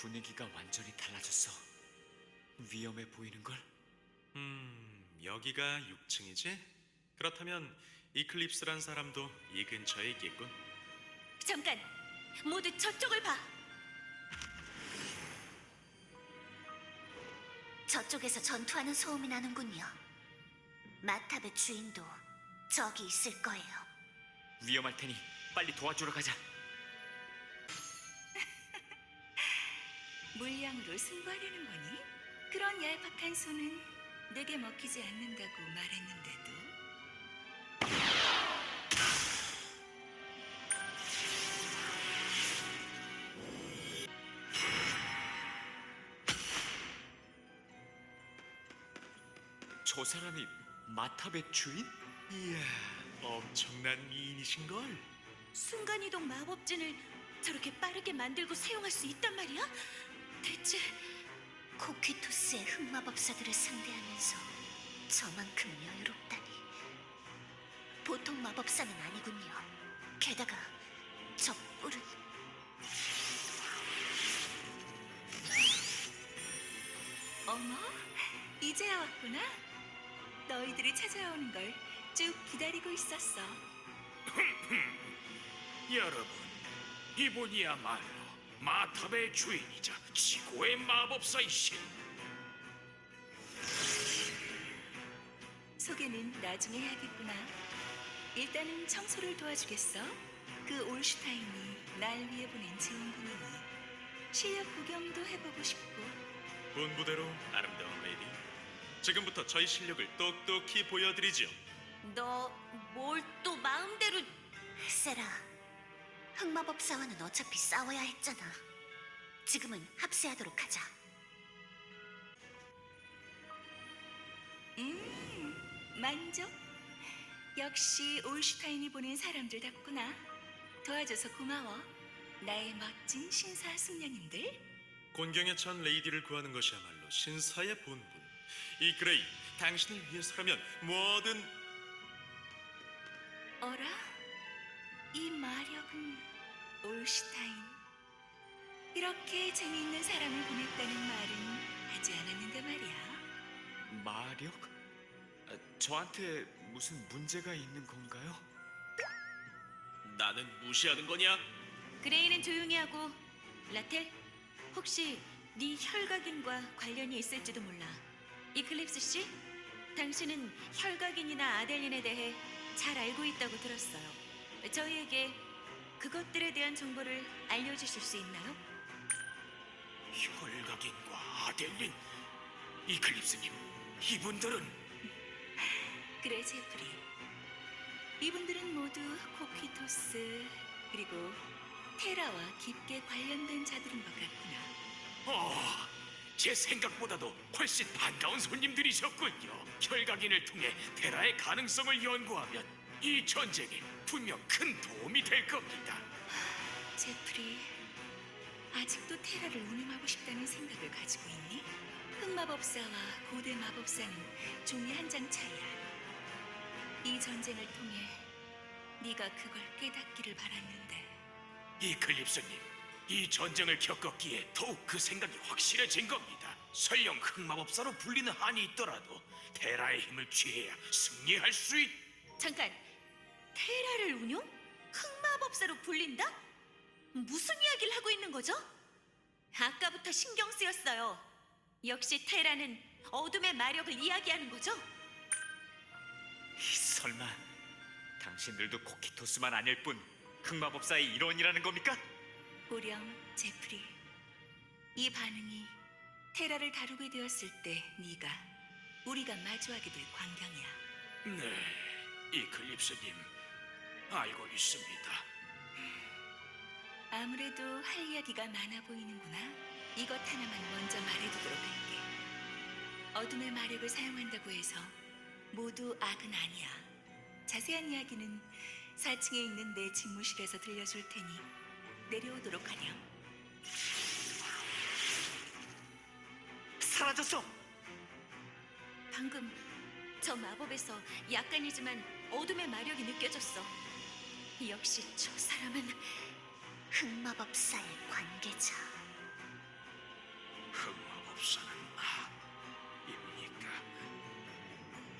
분위기가 완전히 달라졌어. 위험해 보이는걸? 여기가 6층이지? 그렇다면 이클립스란 사람도 이 근처에 있겠군. 잠깐! 모두 저쪽을 봐! 저쪽에서 전투하는 소음이 나는군요. 마탑의 주인도 저기 있을 거예요. 위험할 테니 빨리 도와주러 가자. 물량으로 승부하려는 거니? 그런 얄팍한 소는 내게 먹히지 않는다고 말했는데도. 저 사람이 마탑의 주인? 이야, 엄청난 미인이신걸? 순간이동 마법진을 저렇게 빠르게 만들고 사용할 수 있단 말이야? 대체 코퀴토스의 흑마법사들을 상대하면서 저만큼 여유롭다니. 보통 마법사는 아니군요. 게다가 저 뿔은 어머, 이제야 왔구나. 너희들이 찾아오는 걸 쭉 기다리고 있었어. 여러분, 이분이야말로 마탑의 주인이자 지고의 마법사이신 소개는 나중에 해야겠구나. 일단은 청소를 도와주겠어. 그 올슈타인이 날 위해 보낸 지원군이니 실력 구경도 해보고 싶고. 본부대로 아름다운 레이디. 지금부터 저희 실력을 똑똑히 보여드리지요. 너 뭘 또 마음대로... 세라, 흑마법사와는 어차피 싸워야 했잖아. 지금은 합세하도록 하자. 만족? 역시 올슈타인이 보낸 사람들답구나. 도와줘서 고마워. 나의 멋진 신사 숙녀님들. 곤경에 찬 레이디를 구하는 것이야말로 신사의 본분. 이 그레이, 당신을 위해서라면 뭐든. 어라? 이 마력은 올슈타인. 이렇게 재미있는 사람을 보냈다는 말은 하지 않았는데 말이야. 마력? 저한테 무슨 문제가 있는 건가요? 나는 무시하는 거냐? 그레이는 조용히 하고. 라텔, 혹시 네 혈각인과 관련이 있을지도 몰라. 이클립스 씨, 당신은 혈각인이나 아델린에 대해 잘 알고 있다고 들었어요. 저희에게 그것들에 대한 정보를 알려주실 수 있나요? 혈각인과 아델린, 이클립스님, 이분들은 그래, 제프리. 이분들은 모두 코퀴토스 그리고 테라와 깊게 관련된 자들인 것 같구나. 제 생각보다도 훨씬 반가운 손님들이셨군요. 혈각인을 통해 테라의 가능성을 연구하면 이 전쟁에 분명 큰 도움이 될 겁니다. 제프리, 아직도 테라를 운영하고 싶다는 생각을 가지고 있니? 흑마법사와 고대 마법사는 종이 한 장 차이야. 이 전쟁을 통해 네가 그걸 깨닫기를 바랐는데. 이클립스님, 이 전쟁을 겪었기에 더욱 그 생각이 확실해진 겁니다. 설령 흑마법사로 불리는 한이 있더라도 테라의 힘을 취해야 승리할 수 있... 잠깐, 테라를 운용? 흑마법사로 불린다? 무슨 이야기를 하고 있는 거죠? 아까부터 신경 쓰였어요. 역시 테라는 어둠의 마력을 이야기하는 거죠? 설마 당신들도 코키토스만 아닐 뿐 흑마법사의 일원이라는 겁니까? 보렴, 제프리. 이 반응이 테라를 다루게 되었을 때 네가 우리가 마주하게 될 광경이야. 네, 이클립스님, 알고 있습니다. 아무래도 할 이야기가 많아 보이는구나. 이것 하나만 먼저 말해두도록 할게. 어둠의 마력을 사용한다고 해서 모두 악은 아니야. 자세한 이야기는 4층에 있는 내 집무실에서 들려줄 테니 내려오도록 하렴. 사라졌어! 방금 저 마법에서 약간이지만 어둠의 마력이 느껴졌어. 역시 저 사람은 흑마법사의 관계자. 흑마법사는 나입니까?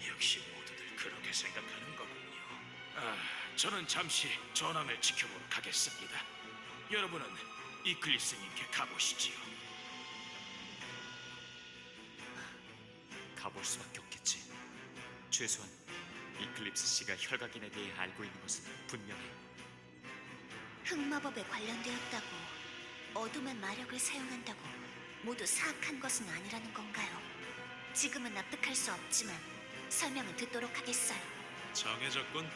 역시 모두들 그렇게 생각하는 거군요. 저는 잠시 전황을 지켜보러 가겠습니다. 여러분은 이클립스님께 가보시지요. 가볼 수밖에 없겠지. 최소한 이클립스 씨가 혈각인에 대해 알고 있는 것은 분명해. 흑마법에 관련되었다고 어둠의 마력을 사용한다고 모두 사악한 것은 아니라는 건가요? 지금은 납득할 수 없지만 설명은 듣도록 하겠어요. 정해졌군.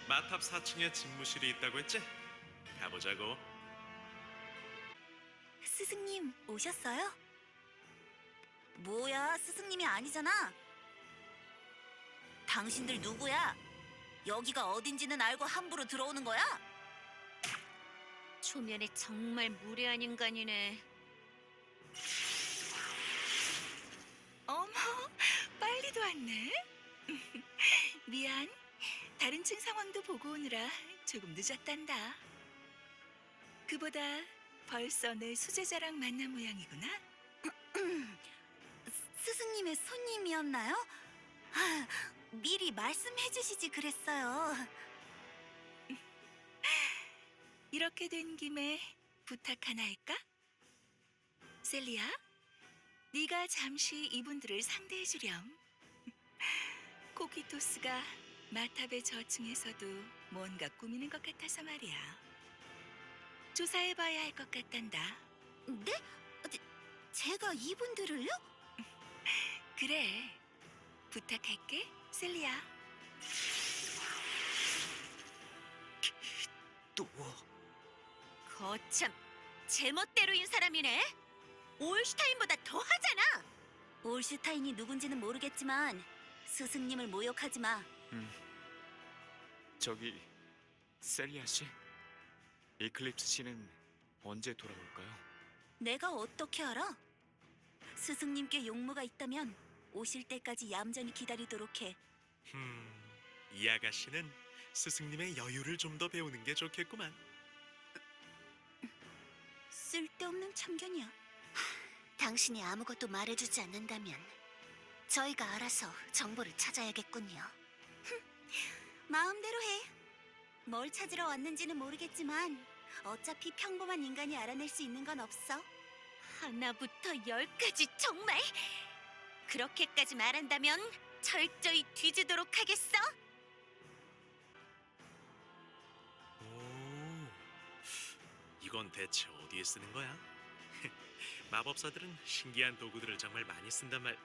마탑 4층에 집무실이 있다고 했지? 가보자고. 스승님 오셨어요? 뭐야, 스승님이 아니잖아. 당신들 누구야? 여기가 어딘지는 알고 함부로 들어오는 거야? 초면에 정말 무례한 인간이네. 어머, 빨리도 왔네. 미안. 다른 층 상황도 보고 오느라 조금 늦었단다. 그보다 벌써 내 수제자랑 만난 모양이구나. 스승님의 손님이었나요? 미리 말씀해 주시지 그랬어요. 이렇게 된 김에 부탁 하나 할까? 셀리야, 네가 잠시 이분들을 상대해 주렴. 코키토스가 마탑의 저층에서도 뭔가 꾸미는 것 같아서 말이야. 조사해봐야 할 것 같단다. 네? 제가 이분들을요? 그래, 부탁할게, 셀리야. 또 거참, 제멋대로인 사람이네. 올슈타인보다 더 하잖아. 올슈타인이 누군지는 모르겠지만 스승님을 모욕하지 마. 저기 셀리아 씨, 이클립스 씨는 언제 돌아올까요? 내가 어떻게 알아? 스승님께 용무가 있다면 오실 때까지 얌전히 기다리도록 해. 이 아가씨는 스승님의 여유를 좀 더 배우는 게 좋겠구만. 쓸데없는 참견이야. 당신이 아무것도 말해주지 않는다면 저희가 알아서 정보를 찾아야겠군요. 마음대로 해. 뭘 찾으러 왔는지는 모르겠지만 어차피 평범한 인간이 알아낼 수 있는 건 없어. 하나부터 열까지 정말. 그렇게까지 말한다면 철저히 뒤지도록 하겠어. 오, 이건 대체 어디에 쓰는 거야? 마법사들은 신기한 도구들을 정말 많이 쓴단 말.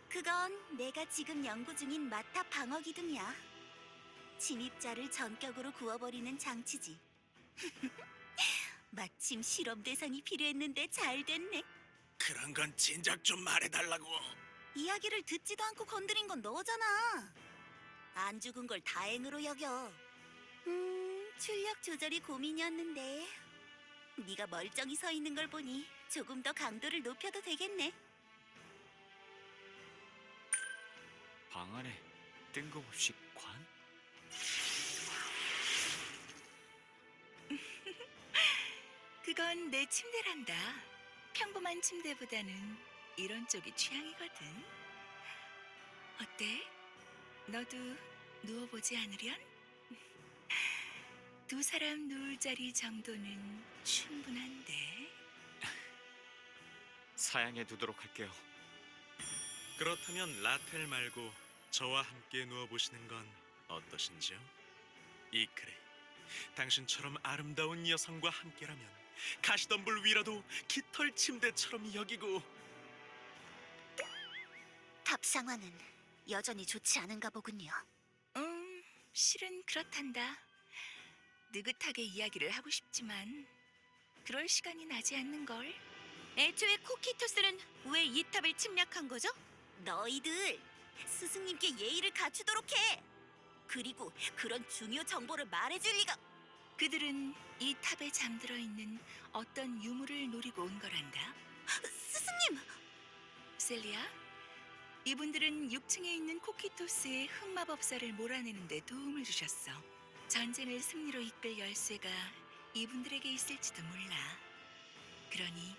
그건 내가 지금 연구 중인 마탑 방어 기둥이야. 침입자를 전격으로 구워버리는 장치지. 마침 실험 대상이 필요했는데 잘 됐네. 그런 건 진작 좀 말해달라고. 이야기를 듣지도 않고 건드린 건 너잖아. 안 죽은 걸 다행으로 여겨. 출력 조절이 고민이었는데 네가 멀쩡히 서 있는 걸 보니 조금 더 강도를 높여도 되겠네. 방 안에 뜬금없이 관? 그건 내 침대란다. 평범한 침대보다는 이런 쪽이 취향이거든. 어때? 너도 누워보지 않으련? 두 사람 누울 자리 정도는 충분한데. 사양해 두도록 할게요. 그렇다면 라텔 말고 저와 함께 누워보시는 건 어떠신지요? 이크레, 당신처럼 아름다운 여성과 함께라면 가시덤불 위라도 깃털 침대처럼 여기고. 탑 상황은 여전히 좋지 않은가 보군요. 실은 그렇단다. 느긋하게 이야기를 하고 싶지만 그럴 시간이 나지 않는걸. 애초에 코키토스는 왜 이 탑을 침략한 거죠? 너희들 스승님께 예의를 갖추도록 해. 그리고 그런 중요 정보를 말해줄 리가. 그들은 이 탑에 잠들어 있는 어떤 유물을 노리고 온 거란다. 스승님! 셀리야, 이분들은 6층에 있는 코키토스의 흑마법사를 몰아내는 데 도움을 주셨어. 전쟁을 승리로 이끌 열쇠가 이분들에게 있을지도 몰라. 그러니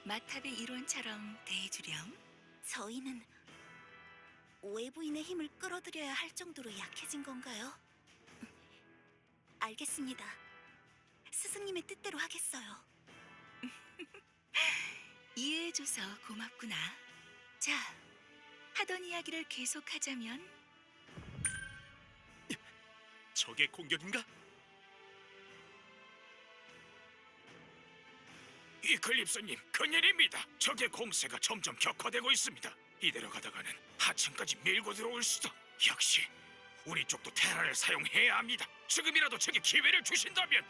마탑의 일원처럼 대해주렴. 저희는 오해 부인의 힘을 끌어들여야 할 정도로 약해진 건가요? 알겠습니다. 스승님의 뜻대로 하겠어요. 이해해줘서 고맙구나. 자, 하던 이야기를 계속하자면 적의 공격인가? 이클립스님, 큰일입니다. 적의 공세가 점점 격화되고 있습니다. 이대로 가다가는 하층까지 밀고 들어올 수도. 역시 우리 쪽도 테라를 사용해야 합니다. 지금이라도 적의 기회를 주신다면.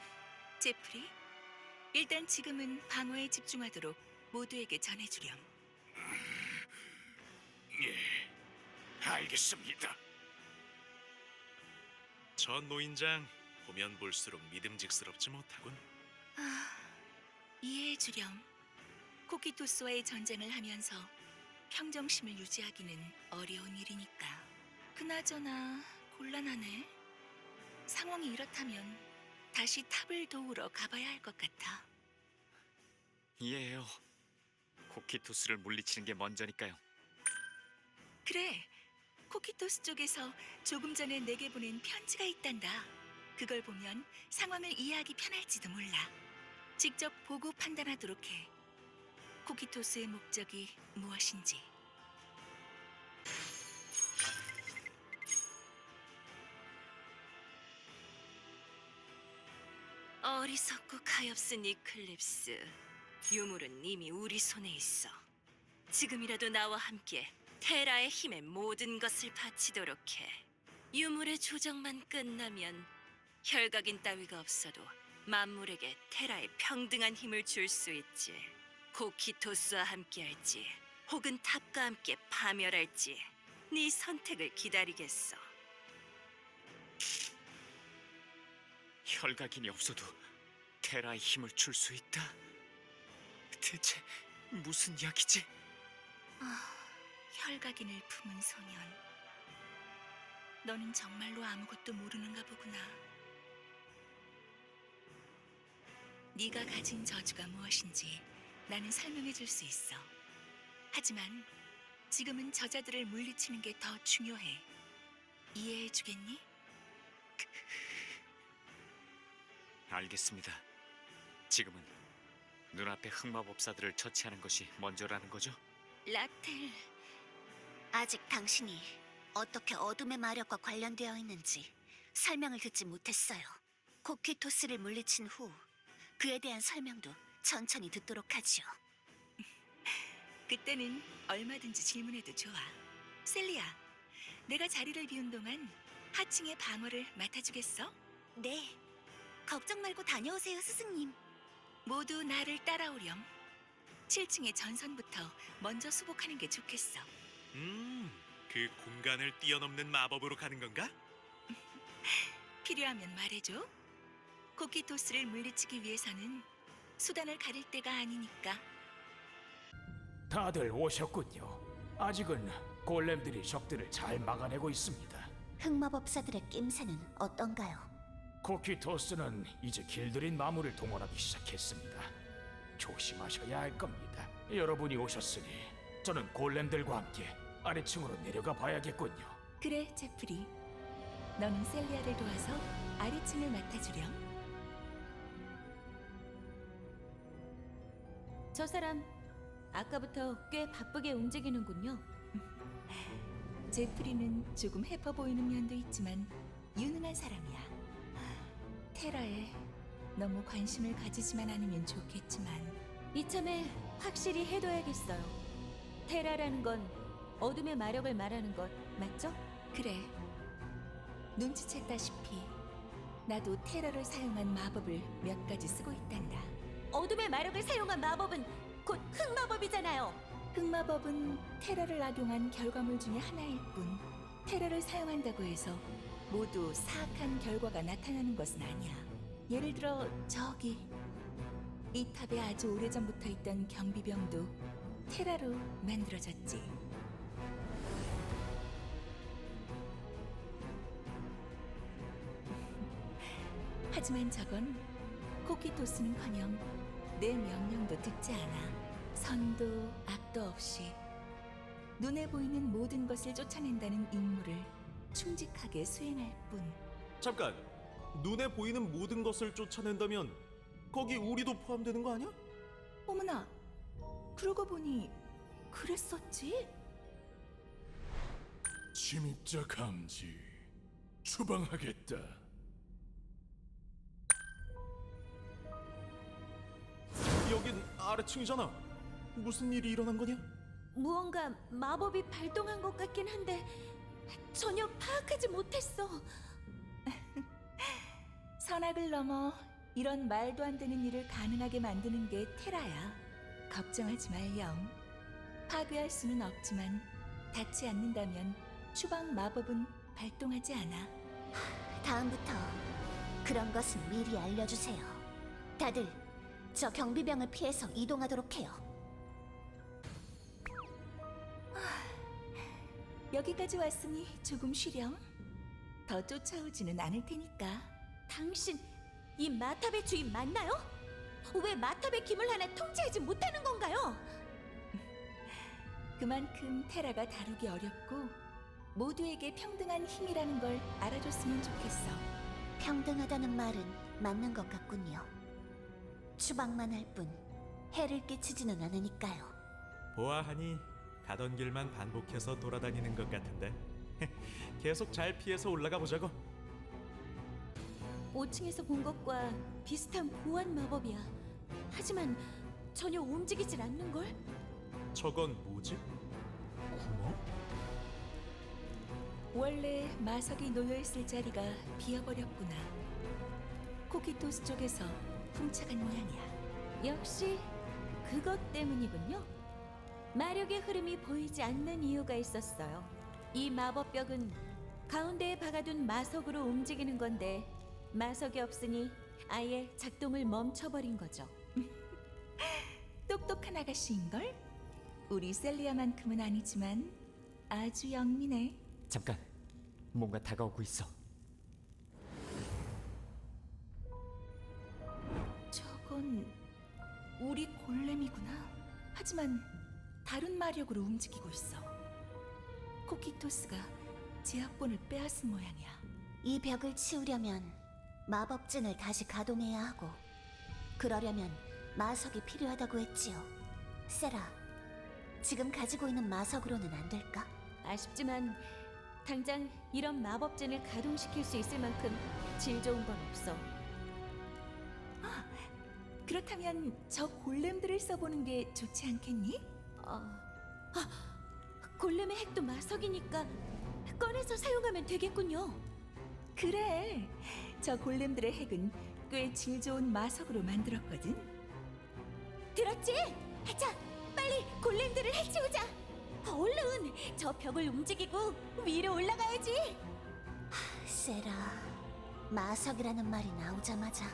제프리, 일단 지금은 방어에 집중하도록 모두에게 전해주렴. 예, 알겠습니다. 저 노인장 보면 볼수록 믿음직스럽지 못하군. 이해해주렴. 코키토스와의 전쟁을 하면서 평정심을 유지하기는 어려운 일이니까. 그나저나 곤란하네. 상황이 이렇다면 다시 탑을 도우러 가봐야 할 것 같아. 이해해요. 코키토스를 물리치는 게 먼저니까요. 그래, 코키토스 쪽에서 조금 전에 내게 보낸 편지가 있단다. 그걸 보면 상황을 이해하기 편할지도 몰라. 직접 보고 판단하도록 해. 코키토스의 목적이 무엇인지. 어리석고 가엾은 이클립스. 유물은 이미 우리 손에 있어. 지금이라도 나와 함께 테라의 힘에 모든 것을 바치도록 해. 유물의 조정만 끝나면 혈각인 따위가 없어도 만물에게 테라의 평등한 힘을 줄 수 있지. 코키토스와 함께할지 혹은 탑과 함께 파멸할지 네 선택을 기다리겠어. 혈각인이 없어도 테라의 힘을 줄 수 있다. 대체 무슨 이야기지? 혈각인을 품은 소년. 너는 정말로 아무것도 모르는가 보구나. 네가 가진 저주가 무엇인지 나는 설명해 줄 수 있어. 하지만 지금은 저자들을 물리치는 게 더 중요해. 이해해 주겠니? 알겠습니다. 지금은 눈앞의 흑마법사들을 처치하는 것이 먼저라는 거죠? 라텔, 아직 당신이 어떻게 어둠의 마력과 관련되어 있는지 설명을 듣지 못했어요. 코키토스를 물리친 후 그에 대한 설명도 천천히 듣도록 하지요. 그때는 얼마든지 질문해도 좋아. 셀리야, 내가 자리를 비운 동안 하층의 방어를 맡아주겠어? 네, 걱정 말고 다녀오세요, 스승님. 모두 나를 따라오렴. 7층의 전선부터 먼저 수복하는 게 좋겠어. 그 공간을 뛰어넘는 마법으로 가는 건가? 필요하면 말해줘. 코키토스를 물리치기 위해서는 수단을 가릴 때가 아니니까. 다들 오셨군요. 아직은 골렘들이 적들을 잘 막아내고 있습니다. 흑마법사들의 낌새는 어떤가요? 코키토스는 이제 길들인 마물을 동원하기 시작했습니다. 조심하셔야 할 겁니다. 여러분이 오셨으니 저는 골렘들과 함께 아래층으로 내려가 봐야겠군요. 그래, 제프리. 너는 셀리아를 도와서 아래층을 맡아주렴. 저 사람 아까부터 꽤 바쁘게 움직이는군요. 제프리는 조금 해퍼 보이는 면도 있지만 유능한 사람이야. 테라에 너무 관심을 가지지만 않으면 좋겠지만 이참에 확실히 해둬야겠어요. 테라라는 건 어둠의 마력을 말하는 것 맞죠? 그래. 눈치챘다시피 나도 테러를 사용한 마법을 몇 가지 쓰고 있단다. 어둠의 마력을 사용한 마법은 곧 흑마법이잖아요. 흑마법은 테러를 악용한 결과물 중에 하나일 뿐 테러를 사용한다고 해서 모두 사악한 결과가 나타나는 것은 아니야. 예를 들어 저기 이 탑에 아주 오래전부터 있던 경비병도 테라로 만들어졌지. 하지만 저건 코키토스는커녕 내 명령도 듣지 않아. 선도 악도 없이 눈에 보이는 모든 것을 쫓아낸다는 임무를 충직하게 수행할 뿐. 잠깐, 눈에 보이는 모든 것을 쫓아낸다면 거기 우리도 포함되는 거 아니야? 어머나, 그러고 보니 그랬었지? 침입자 감지. 추방하겠다. 여긴 아래층이잖아. 무슨 일이 일어난 거냐? 무언가 마법이 발동한 것 같긴 한데 전혀 파악하지 못했어. 선악을 넘어 이런 말도 안 되는 일을 가능하게 만드는 게 테라야. 걱정하지 말 영. 파괴할 수는 없지만 닿지 않는다면 추방 마법은 발동하지 않아. 다음부터 그런 것은 미리 알려주세요. 다들 저 경비병을 피해서 이동하도록 해요. 여기까지 왔으니 조금 쉬렴. 더 쫓아오지는 않을 테니까. 당신 이 마탑의 주인 맞나요? 왜 마탑의 김을 하나 통제하지 못하는 건가요? 그만큼 테라가 다루기 어렵고 모두에게 평등한 힘이라는 걸 알아줬으면 좋겠어. 평등하다는 말은 맞는 것 같군요. 추방만 할 뿐 해를 끼치지는 않으니까요. 보아하니 가던 길만 반복해서 돌아다니는 것 같은데. 계속 잘 피해서 올라가 보자고. 5층에서 본 것과 비슷한 보안 마법이야. 하지만 전혀 움직이질 않는걸? 저건 뭐지? 구멍? 원래 마석이 놓여있을 자리가 비어버렸구나. 코키토스 쪽에서 훔쳐간 모양이야. 역시 그것 때문이군요. 마력의 흐름이 보이지 않는 이유가 있었어요. 이 마법벽은 가운데에 박아둔 마석으로 움직이는 건데 마석이 없으니 아예 작동을 멈춰버린 거죠. 똑똑한 아가씨인걸? 우리 셀리아만큼은 아니지만 아주 영민해. 잠깐, 뭔가 다가오고 있어. 저건 우리 골렘이구나. 하지만 다른 마력으로 움직이고 있어. 코키토스가 제약본을 빼앗은 모양이야. 이 벽을 치우려면 마법진을 다시 가동해야 하고, 그러려면 마석이 필요하다고 했지요. 세라, 지금 가지고 있는 마석으로는 안 될까? 아쉽지만 당장 이런 마법진을 가동시킬 수 있을 만큼 질 좋은 건 없어. 그렇다면 저 골렘들을 써보는 게 좋지 않겠니? 골렘의 핵도 마석이니까 꺼내서 사용하면 되겠군요. 그래, 저 골렘들의 핵은 꽤 질 좋은 마석으로 만들었거든. 들었지? 자, 빨리 골렘들을 해치우자. 얼른 저 벽을 움직이고 위로 올라가야지. 세라, 마석이라는 말이 나오자마자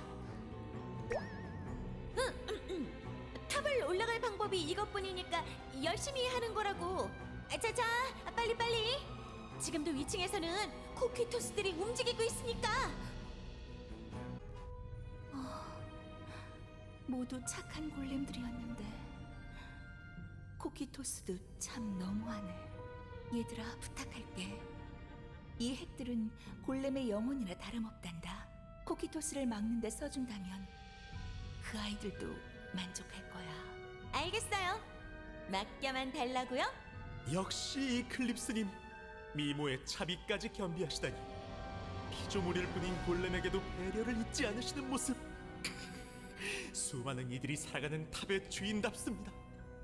탑을 올라갈 방법이 이것뿐이니까 열심히 하는 거라고. 자자, 빨리. 지금도 위층에서는 코키토스들이 움직이고 있으니까. 모두 착한 골렘들이었는데 코키토스도 참 너무하네. 얘들아, 부탁할게. 이 핵들은 골렘의 영혼이나 다름없단다. 코키토스를 막는 데 써준다면 그 아이들도 만족할 거야. 알겠어요. 맡겨만 달라고요? 역시 이클립스님, 미모의 차비까지 겸비하시다니. 피조물일 뿐인 골렘에게도 배려를 잊지 않으시는 모습. 수많은 이들이 살아가는 탑의 주인답습니다.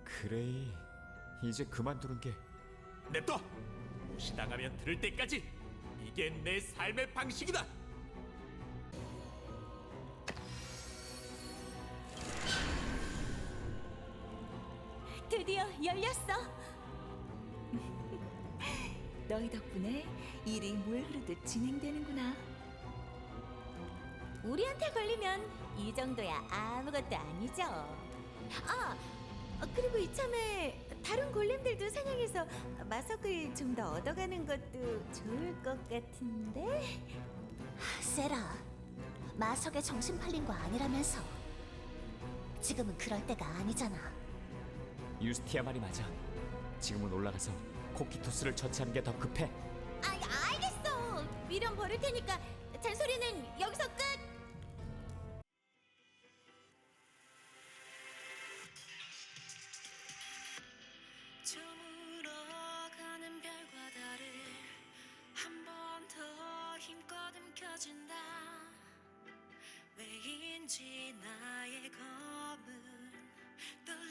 그레이, 이제 그만두는 게. 냅둬! 무시당하면 들을 때까지. 이게 내 삶의 방식이다. 드디어 열렸어. 너희 덕분에 일이 물 흐르듯 진행되는구나. 우리한테 걸리면 이 정도야 아무것도 아니죠. 그리고 이참에 다른 골렘들도 사냥해서 마석을 좀 더 얻어가는 것도 좋을 것 같은데. 세라, 마석에 정신 팔린 거 아니라면서. 지금은 그럴 때가 아니잖아. 유스티아 말이 맞아. 지금은 올라가서 코키토스를 처치하는 게 더 급해. 알겠어. 미련 버릴 테니까 잔소리는 여기서 끝. 저물어가는 별과다를 한 번 더 힘껏 움켜쥔다. 왜인지 나의 검은 떨려